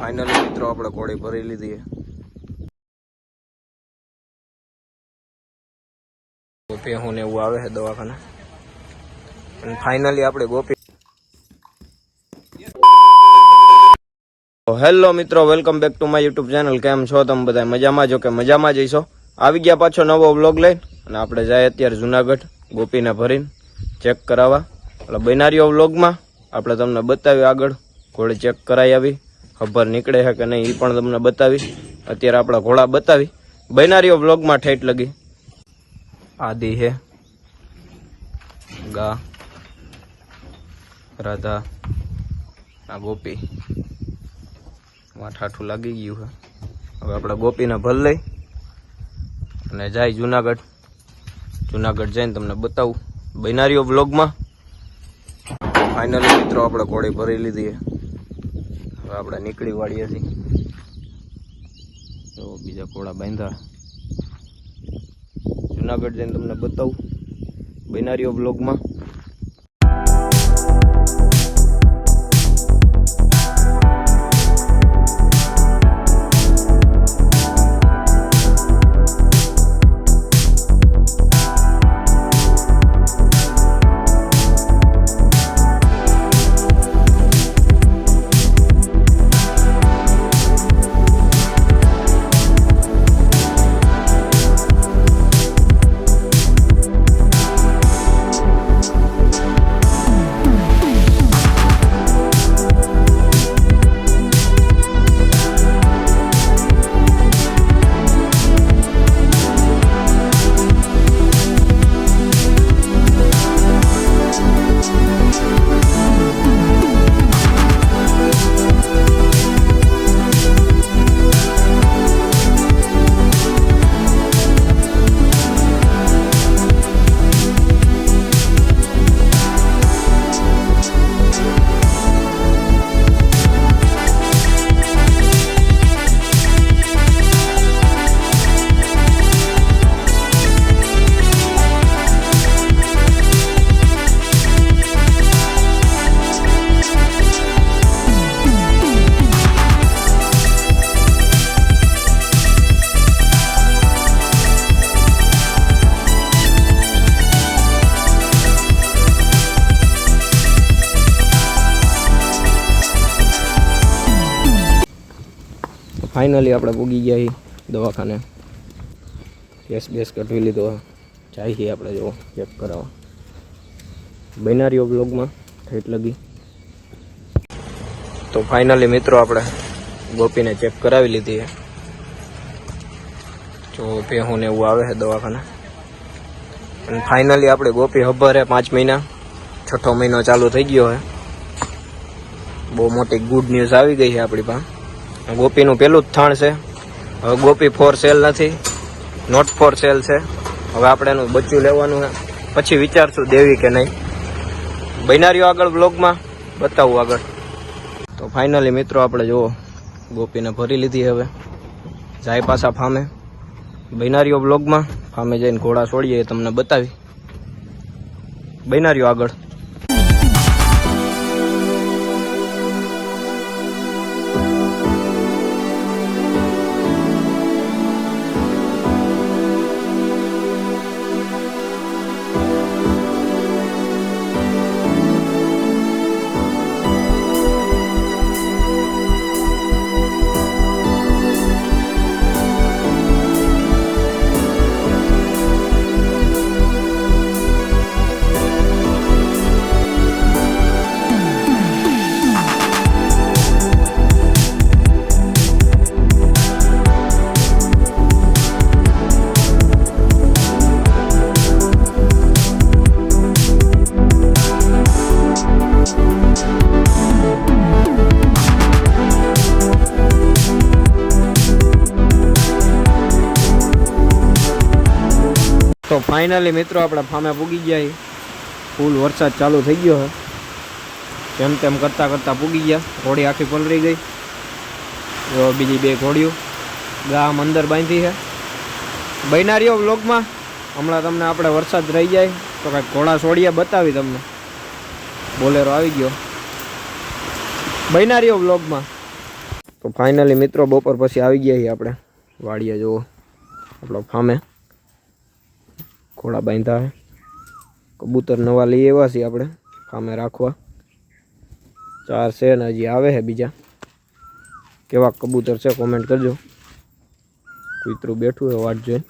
Finally મિત્રો આપણે કોળી ભરી લીધી છે ભેહું ને એવું આવે છે દવાખાના અને ફાઇનલી આપણે ગોપી હેલો મિત્રો welcome back to my YouTube channel. કેમ છો તમે બધા? મજામાં જો કે મજામાં જઈશો? આવી ગયા પાછો નવો વ્લોગ લઈને અને આપણે જાય અત્યારે જુનાગઢ ગોપીને ભરીને ચેક કરાવવા. એટલે બનારીઓ વ્લોગમાં આપણે તમને બતાવી આગળ ઘોડી ચેક કરાવી આવી ખબર નીકળે છે કે નહીં એ પણ તમને બતાવી. અત્યારે આપણા ઘોડા બતાવી બનારીઓ વ્લોગમાં ઠેઠ લગી. આદિ હે ગા રાધા આ ગોપી ઠાઠું લાગી ગયું છે. હવે આપણે ગોપીને ભર લઈ અને જાય જુનાગઢ. જુનાગઢ જઈને તમને બતાવું બનારીઓ વ્લોગમાં. ફાઇનલી મિત્રો આપણે ઘોડી ભરી લીધી છે. હવે આપણે નીકળી વાળીએ છીએ. તો બીજા ઘોડા બાંધા જુનાગઢ જઈને તમને બતાવું બનારીઓ વ્લોગમાં. ફાઇનલી આપણે પૂગી ગયા દવાખાને. કેસ બેસ કઢવી લીધો. જઈએ આપણે જો ચેક કરાવવા બનારીઓ બ્લોગમાં ઠેઠ લગી. તો ફાઇનલી મિત્રો આપણે ગોપીને ચેક કરાવી લીધી છે. જો ભેહું ને એવું આવે છે દવાખાને. અને ફાઇનલી આપણે ગોપી હબ્બર 5 મહિના 6ઠો મહિનો ચાલુ થઈ ગયો છે. બહુ મોટી ગુડ ન્યૂઝ આવી ગઈ છે આપણી પાસે. ગોપીનું પેલું જ થાણ છે. હવે ગોપી ફોર સેલ નથી, નોટ ફોર સેલ છે. હવે આપણે એનું બચ્ચું લેવાનું છે, પછી વિચારશું દેવી કે નહીં. બનારીઓ આગળ બ્લોગમાં બતાવું આગળ. તો ફાઇનલી મિત્રો આપણે જુઓ ગોપીને ભરી લીધી. હવે જાય પાછા ફામે બનારીઓ બ્લોગમાં. ફામે જઈને ઘોડા છોડીએ તમને બતાવી બનારીઓ આગળ. તો ફાઇનલી મિત્રો આપણે ફામે પૂગી ગયા. ફૂલ વરસાદ ચાલુ થઈ ગયો છે. તેમ તેમ કરતાં કરતાં પૂગી ગયા. ઘોડી આખી પલળી ગઈ. જો બીજી 2 ઘોડીઓ ગામ અંદર બાંધી છે. બનારીઓ વ્લોગમાં હમણાં તમને આપણે વરસાદ રહી જાય તો કાંઈક ઘોડા છોડિયા બતાવી તમને. બોલેરો આવી ગયો બનારીઓ વ્લોગમાં. તો ફાઇનલી મિત્રો બપોર પછી આવી ગયા છીએ આપણે વાડીએ. જુઓ આપણો ફામે ઘોડા બાંધ્યા છે. કબૂતર નવા લઈ આવ્યા છીએ આપણે ફામે રાખવા. 4 છે ને હજી આવે છે બીજા. કેવા કબૂતર છે કોમેન્ટ કરજો. કૂતરું બેઠું છે વાટ જોઈને.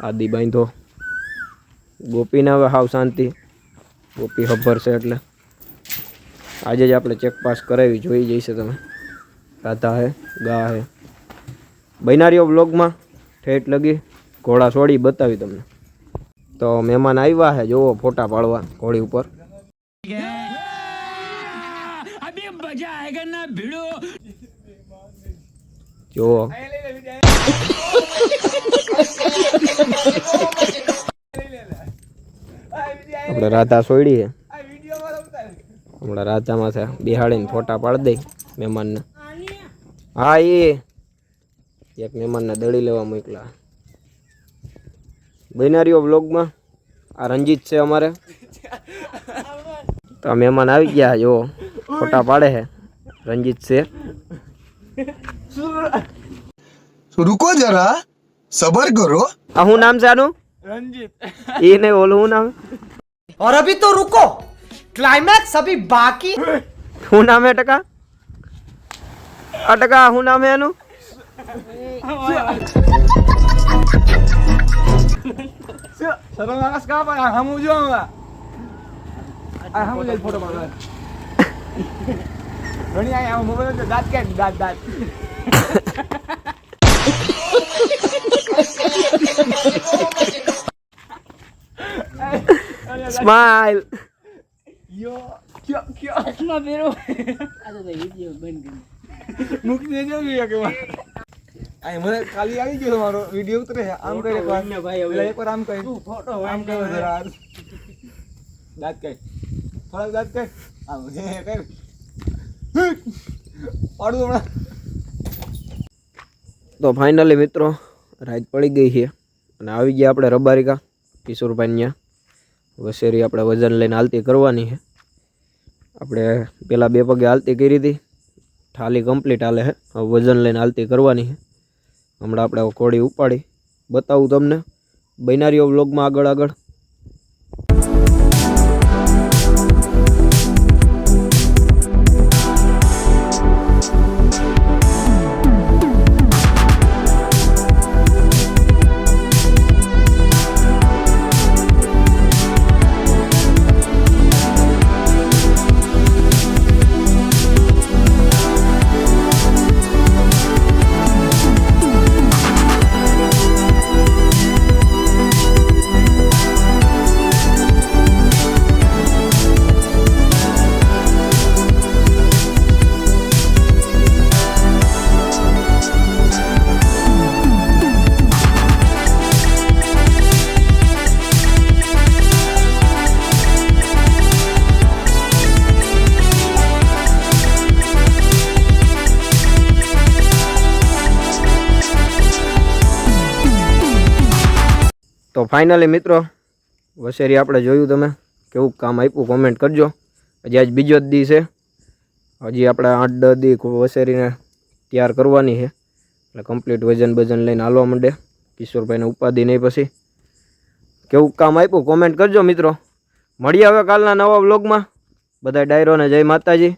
આદિ બાંધો. ગોપીને હવે હાવ શાંતિ. ગોપી ખબર છે એટલે આજે જ આપણે ચેક પાસ કરાવી. જોઈ જઈશે તમે. રાધા હે ગા હે બનારીઓ બ્લોગમાં ઠેઠ લગી ઘોડા છોડી બતાવી તમને. તો મહેમાન આવ્યા છે જોવો ફોટા પાડવા ઘોડી ઉપર. જોવો આપણે રાધા છોડી છે. હમણાં રાધામાં છે બિહાડીને ફોટા પાડી દઈ મહેમાનને. હા એ એક મહેમાનને દળી લેવા મોકલા. બનારીઓ બ્લોગમાં આ રંજીત છે અમારે. તો મહેમાન આવી ગયા જો ફોટા પાડે છે. રંજીત છે. रुको जरा सबर करो. આ શું નામ છે આનું? રંજીત. એ નહીં ઓલું શું નામ? और अभी तो रुको, क्लाइमैक्स अभी बाकी. શું નામ હે ટકા? આ ટકા શું નામ હે એનું? સ્માઈલ. મને ખાલી આવી ગયો મારો વિડીયો ઉતરે છે. આમ કરે એકવાર આમ કરે આમ કરે જરા દાંત કઈ થોડાક દાંત કઈ આમ કઈ પાડું હમણાં. તો ફાઇનલી મિત્રો રાત પડી ગઈ છે અને આવી ગયા આપણે રબારિકા કિશોરભાઈ ત્યાં. વસેરી આપણે વજન લઈને હાલતી કરવાની છે. આપણે પેલા 2 પગે હાલતી કરી હતી. થાલી કમ્પ્લીટ હાલે છે. હવે વજન લઈને હાલતી કરવાની છે. હમણાં આપણે ઘોડી ઉપાડી બતાવું તમને બનારીઓ વ્લોગમાં આગળ આગળ. તો ફાઇનલી મિત્રો વસેરી આપણે જોયું. તમે કેવું કામ આપ્યું કોમેન્ટ કરજો. હજી આજ બીજો જ દી છે. હજી આપણે 8-10 દી વસેરીને તૈયાર કરવાની છે. એટલે કમ્પ્લીટ વજન લઈને હાલવા માંડે. કિશોરભાઈને ઉપાધિ નહીં પછી. કેવું કામ આપ્યું કોમેન્ટ કરજો મિત્રો. મળીએ હવે કાલના નવા વ્લોગમાં. બધા ડાયરોને જય માતાજી.